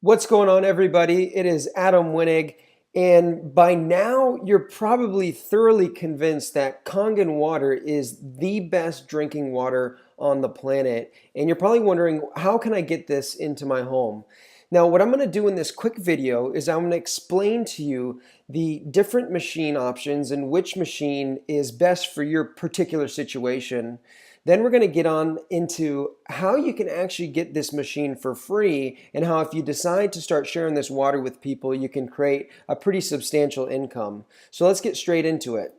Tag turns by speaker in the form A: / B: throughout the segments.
A: What's going on, everybody? It is Adam Winnig, and by now you're probably thoroughly convinced that Kangen water is the best drinking water on the planet. And you're probably wondering, how can I get this into my home? Now, what I'm going to do in this quick video is I'm going to explain to you the different machine options and which machine is best for your particular situation. Then we're going to get on into how you can actually get this machine for free and how if you decide to start sharing this water with people, you can create a pretty substantial income. So let's get straight into it.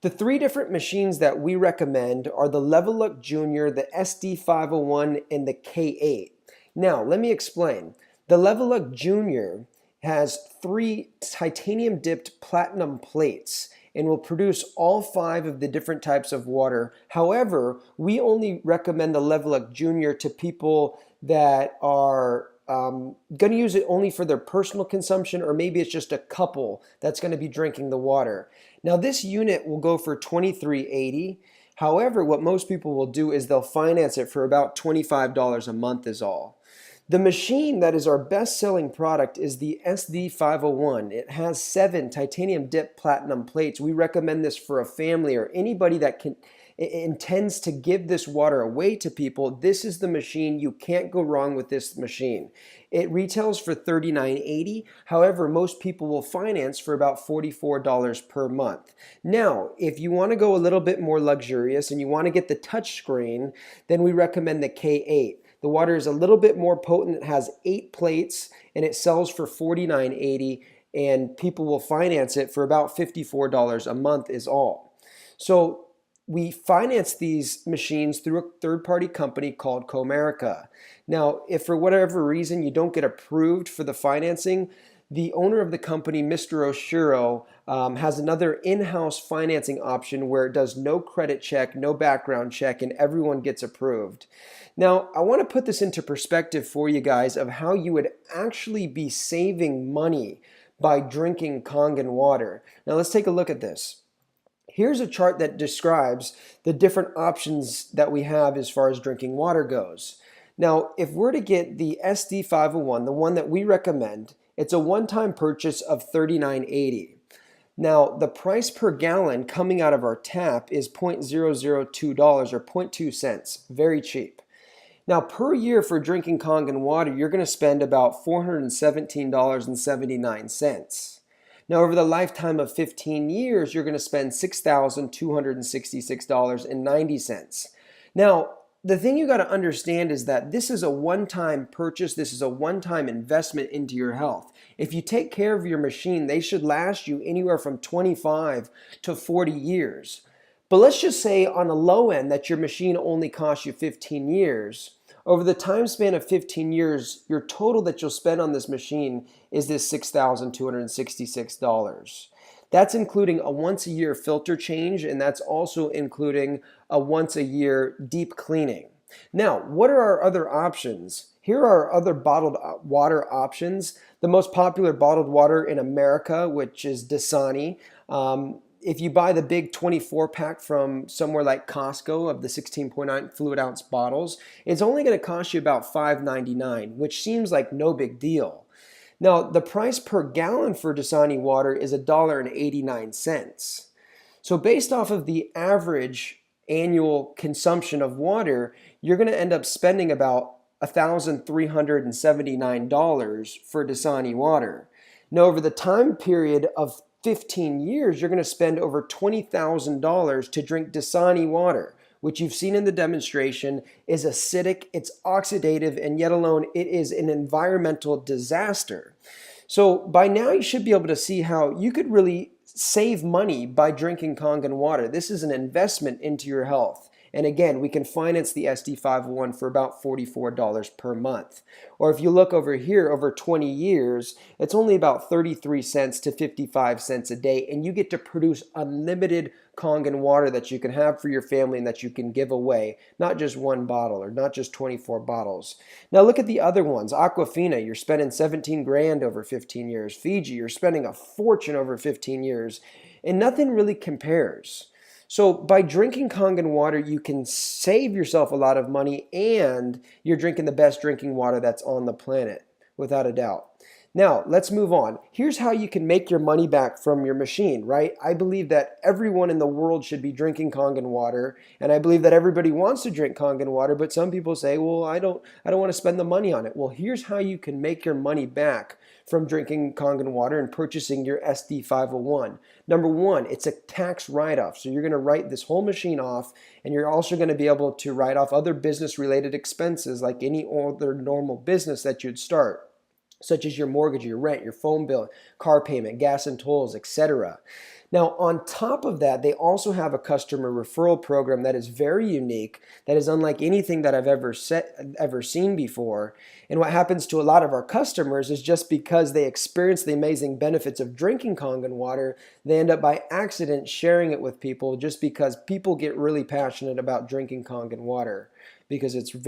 A: The three different machines that we recommend are the Level Up Junior, the SD501, and the K8. Now, let me explain. The Level Up Junior has three titanium dipped platinum plates and will produce all five of the different types of water. However, we only recommend the Level Up Junior to people that are going to use it only for their personal consumption, or maybe it's just a couple that's going to be drinking the water. Now, this unit will go for $23.80. However, what most people will do is they'll finance it for about $25 a month is all. The machine that is our best-selling product is the SD501. It has 7 titanium dip platinum plates. We recommend this for a family or anybody that intends to give this water away to people. This is the machine. You can't go wrong with this machine. It retails for $39.80. However, most people will finance for about $44 per month. Now, if you want to go a little bit more luxurious and you want to get the touch screen, then we recommend the K8. The water is a little bit more potent. It has 8 plates and it sells for $49.80, and people will finance it for about $54 a month is all. So we finance these machines through a third-party company called Comerica. Now, if for whatever reason you don't get approved for the financing, the owner of the company, Mr. Oshiro, has another in-house financing option where it does no credit check, no background check, and everyone gets approved. Now, I want to put this into perspective for you guys of how you would actually be saving money by drinking Kangen water. Now, let's take a look at this. Here's a chart that describes the different options that we have as far as drinking water goes. Now, if we're to get the SD501, the one that we recommend, it's a one-time purchase of $39.80. Now, the price per gallon coming out of our tap is $0.002 or 0.2 cents, very cheap. Now, per year for drinking Kangen water, you're going to spend about $417.79. Now, over the lifetime of 15 years, you're going to spend $6,266.90. Now, the thing you got to understand is that this is a one-time purchase. This is a one-time investment into your health. If you take care of your machine, they should last you anywhere from 25 to 40 years. But let's just say on a low end that your machine only costs you 15 years. Over the time span of 15 years, your total that you'll spend on this machine is this $6,266. That's including a once-a-year filter change, and that's also including a once-a-year deep cleaning. Now, what are our other options? Here are our other bottled water options. The most popular bottled water in America, which is Dasani. If you buy the big 24 pack from somewhere like Costco of the 16.9 fluid ounce bottles, it's only going to cost you about $5.99, which seems like no big deal. Now, the price per gallon for Dasani water is $1.89. So based off of the average annual consumption of water, you're going to end up spending about $1,379 for Dasani water. Now, over the time period of 15 years, you're going to spend over $20,000 to drink Dasani water, which you've seen in the demonstration is acidic, it's oxidative, and yet alone it is an environmental disaster. So by now you should be able to see how you could really save money by drinking Kangen water. This is an investment into your health. And again, we can finance the SD501 for about $44 per month. Or if you look over here, over 20 years, it's only about 33 cents to 55 cents a day, and you get to produce unlimited Kangen water that you can have for your family and that you can give away, not just one bottle or not just 24 bottles. Now look at the other ones. Aquafina, you're spending 17 grand over 15 years. Fiji, you're spending a fortune over 15 years, and nothing really compares. So by drinking Kangen water, you can save yourself a lot of money and you're drinking the best drinking water that's on the planet. without a doubt. Now, let's move on. Here's how you can make your money back from your machine, right? I believe that everyone in the world should be drinking Kangen water, and I believe that everybody wants to drink Kangen water, but some people say, "Well, I don't want to spend the money on it." Well, here's how you can make your money back from drinking Kangen water and purchasing your SD501. Number one, it's a tax write-off. So you're going to write this whole machine off, and you're also going to be able to write off other business-related expenses like any other normal business that you'd start, such as your mortgage, your rent, your phone bill, car payment, gas and tolls, etc. Now, on top of that, they also have a customer referral program that is very unique, that is unlike anything that I've ever seen before. And what happens to a lot of our customers is just because they experience the amazing benefits of drinking Kangen water, they end up by accident sharing it with people just because people get really passionate about drinking Kangen water because it's a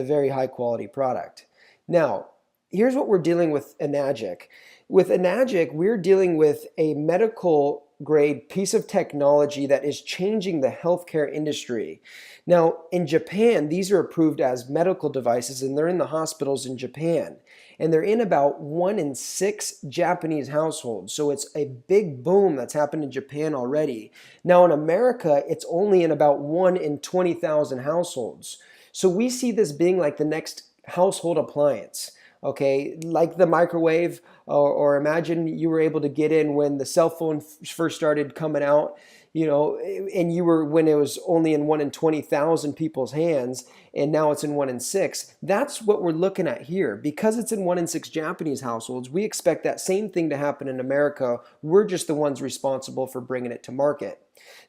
A: very high quality product. Now, here's what we're dealing with Enagic. With Enagic, we're dealing with a medical grade piece of technology that is changing the healthcare industry. Now, in Japan, these are approved as medical devices, and they're in the hospitals in Japan. And they're in about 1 in 6 Japanese households. So it's a big boom that's happened in Japan already. Now in America, it's only in about 1 in 20,000 households. So we see this being like the next household appliance. Okay, like the microwave, or imagine you were able to get in when the cell phone first started coming out, and when it was only in 1 in 20,000 people's hands, and now it's in 1 in 6. That's what we're looking at here. Because it's in 1 in 6 Japanese households, we expect that same thing to happen in America. We're just the ones responsible for bringing it to market.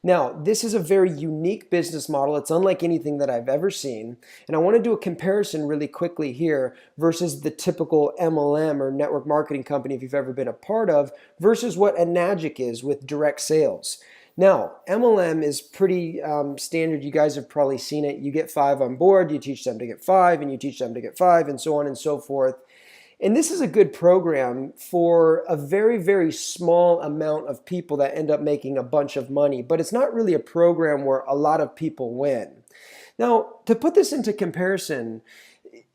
A: Now, this is a very unique business model. It's unlike anything that I've ever seen. And I want to do a comparison really quickly here versus the typical MLM or network marketing company, if you've ever been a part of, versus what Enagic is with direct sales. Now, MLM is pretty standard. You guys have probably seen it. You get 5 on board, you teach them to get 5, and you teach them to get 5, and so on and so forth. And this is a good program for a very, very small amount of people that end up making a bunch of money, but it's not really a program where a lot of people win. Now, to put this into comparison,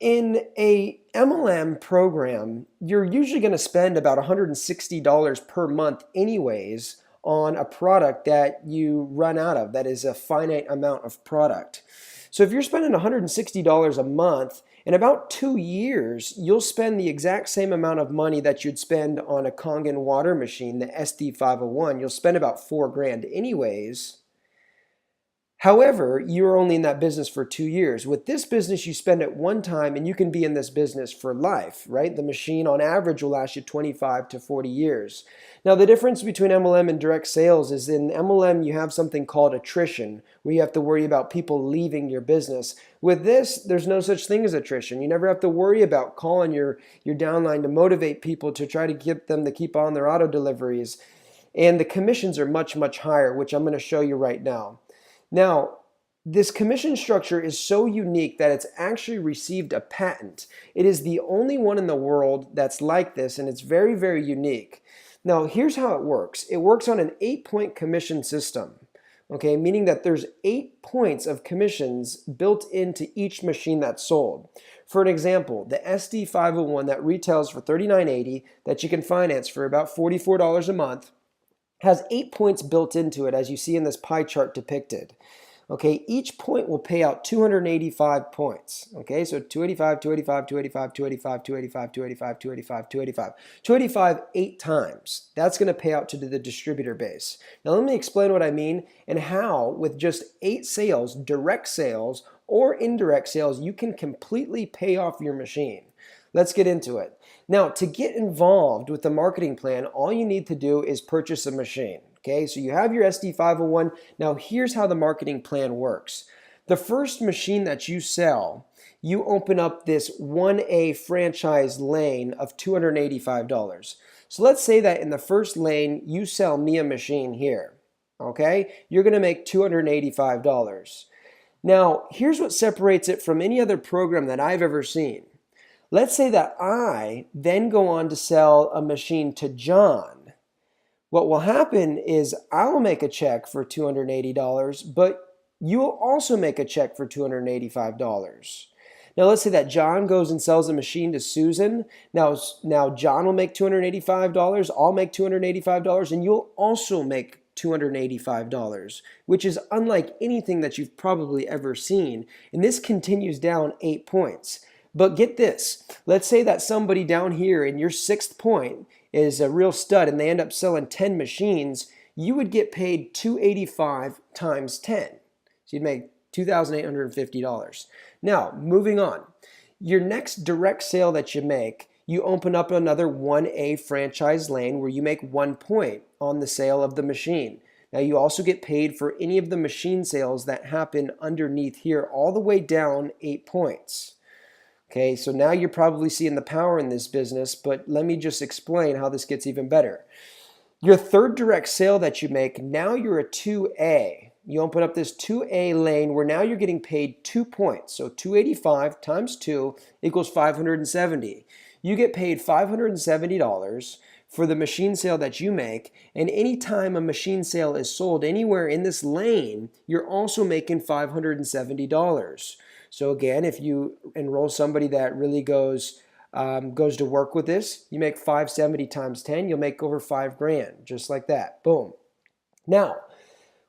A: in a MLM program, you're usually going to spend about $160 per month anyways on a product that you run out of, that is a finite amount of product. So if you're spending $160 a month, in about 2 years, you'll spend the exact same amount of money that you'd spend on a Kangen water machine, the SD501. You'll spend about $4,000 anyways. However, you're only in that business for 2 years. With this business, you spend it one time and you can be in this business for life, right? The machine on average will last you 25 to 40 years. Now, the difference between MLM and direct sales is in MLM, you have something called attrition, where you have to worry about people leaving your business. With this, there's no such thing as attrition. You never have to worry about calling your downline to motivate people to try to get them to keep on their auto deliveries. And the commissions are much, much higher, which I'm going to show you right now. Now, this commission structure is so unique that it's actually received a patent. It is the only one in the world that's like this, and it's very, very unique. Now, here's how it works. It works on an 8-point commission system, okay, meaning that there's 8 points of commissions built into each machine that's sold. For an example, the SD501 that retails for $39.80 that you can finance for about $44 a month has 8 points built into it, as you see in this pie chart depicted. Okay, each point will pay out 285 points. Okay, so 285, 285, 285, 285, 285, 285, 285, 285. 285 8 times. That's going to pay out to the distributor base. Now let me explain what I mean and how with just 8 sales, direct sales or indirect sales, you can completely pay off your machine. Let's get into it. Now, to get involved with the marketing plan, all you need to do is purchase a machine. Okay, so you have your SD501. Now, here's how the marketing plan works. The first machine that you sell, you open up this 1A franchise lane of $285. So let's say that in the first lane, you sell me a machine here. Okay, you're going to make $285. Now, here's what separates it from any other program that I've ever seen. Let's say that I then go on to sell a machine to John. What will happen is I'll make a check for $280, but you will also make a check for $285. Now let's say that John goes and sells a machine to Susan. Now John will make $285, I'll make $285, and you'll also make $285, which is unlike anything that you've probably ever seen. And this continues down 8 points. But get this, let's say that somebody down here in your 6th point is a real stud and they end up selling 10 machines, you would get paid $285 times 10. So you'd make $2,850. Now, moving on. Your next direct sale that you make, you open up another 1A franchise lane where you make 1 point on the sale of the machine. Now, you also get paid for any of the machine sales that happen underneath here all the way down 8 points. Okay, so now you're probably seeing the power in this business, but let me just explain how this gets even better. Your third direct sale that you make, now you're a 2A. You open up this 2A lane where now you're getting paid 2 points. So 285 times 2 equals 570. You get paid $570 for the machine sale that you make, and anytime a machine sale is sold anywhere in this lane, you're also making $570. So again, if you enroll somebody that really goes to work with this, you make 570 times 10, you'll make over $5,000, just like that. Boom. Now,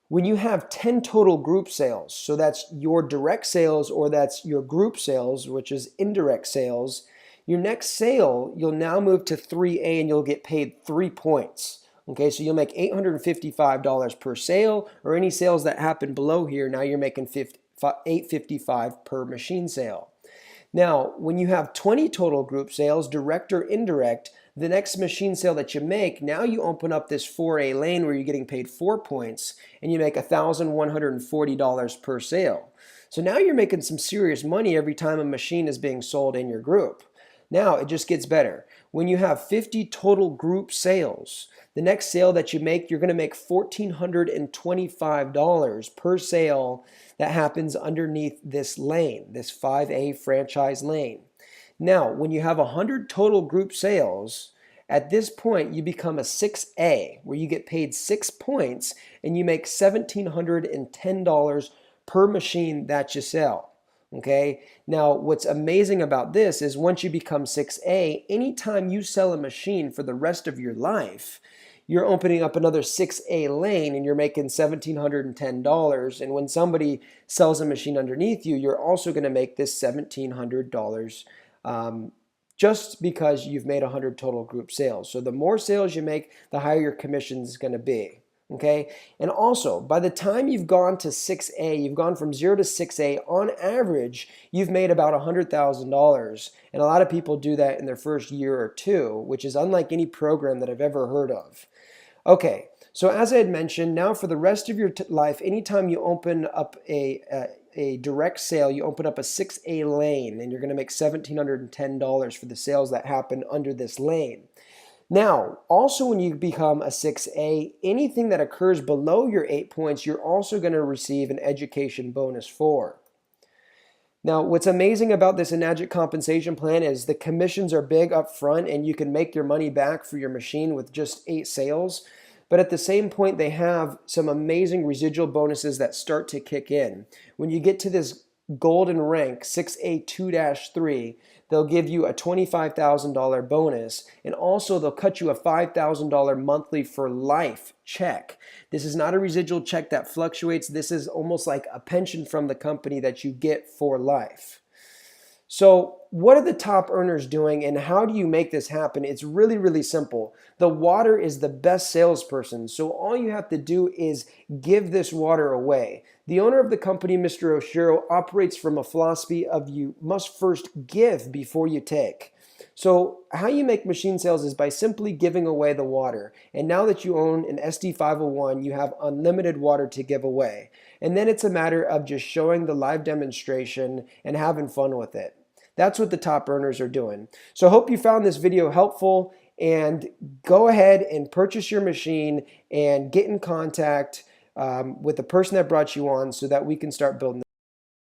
A: when you have 10 total group sales, so that's your direct sales or that's your group sales, which is indirect sales, your next sale, you'll now move to 3A and you'll get paid 3 points. Okay, so you'll make $855 per sale, or any sales that happen below here, now you're making $855 per machine sale. Now, when you have 20 total group sales, direct or indirect, the next machine sale that you make, now you open up this 4A lane where you're getting paid 4 points and you make $1,140 per sale. So now you're making some serious money every time a machine is being sold in your group. Now it just gets better. When you have 50 total group sales, the next sale that you make, you're going to make $1,425 per sale that happens underneath this lane, this 5A franchise lane. Now, when you have 100 total group sales, at this point you become a 6A, where you get paid 6 points and you make $1,710 per machine that you sell. Okay, now what's amazing about this is once you become 6A, anytime you sell a machine for the rest of your life, you're opening up another 6A lane and you're making $1,710. And when somebody sells a machine underneath you, you're also going to make this $1,700 just because you've made 100 total group sales. So the more sales you make, the higher your commission is going to be. Okay, and also by the time you've gone to 6A, you've gone from 0 to 6A, on average, you've made about $100,000. And a lot of people do that in their first year or two, which is unlike any program that I've ever heard of. Okay, so as I had mentioned, now for the rest of your life, anytime you open up a direct sale, you open up a 6A lane and you're going to make $1,710 for the sales that happen under this lane. Now, also when you become a 6A, anything that occurs below your 8 points, you're also going to receive an education bonus for. Now, what's amazing about this Enagic compensation plan is the commissions are big up front and you can make your money back for your machine with just 8 sales. But at the same point, they have some amazing residual bonuses that start to kick in. When you get to this golden rank, 6A2-3, they'll give you a $25,000 bonus, and also they'll cut you a $5,000 monthly for life check. This is not a residual check that fluctuates. This is almost like a pension from the company that you get for life. So what are the top earners doing and how do you make this happen? It's really, really simple. The water is the best salesperson. So all you have to do is give this water away. The owner of the company, Mr. Oshiro, operates from a philosophy of you must first give before you take. So how you make machine sales is by simply giving away the water. And now that you own an SD501, you have unlimited water to give away. And then it's a matter of just showing the live demonstration and having fun with it. That's what the top earners are doing. So I hope you found this video helpful, and go ahead and purchase your machine and get in contact with the person that brought you on so that we can start building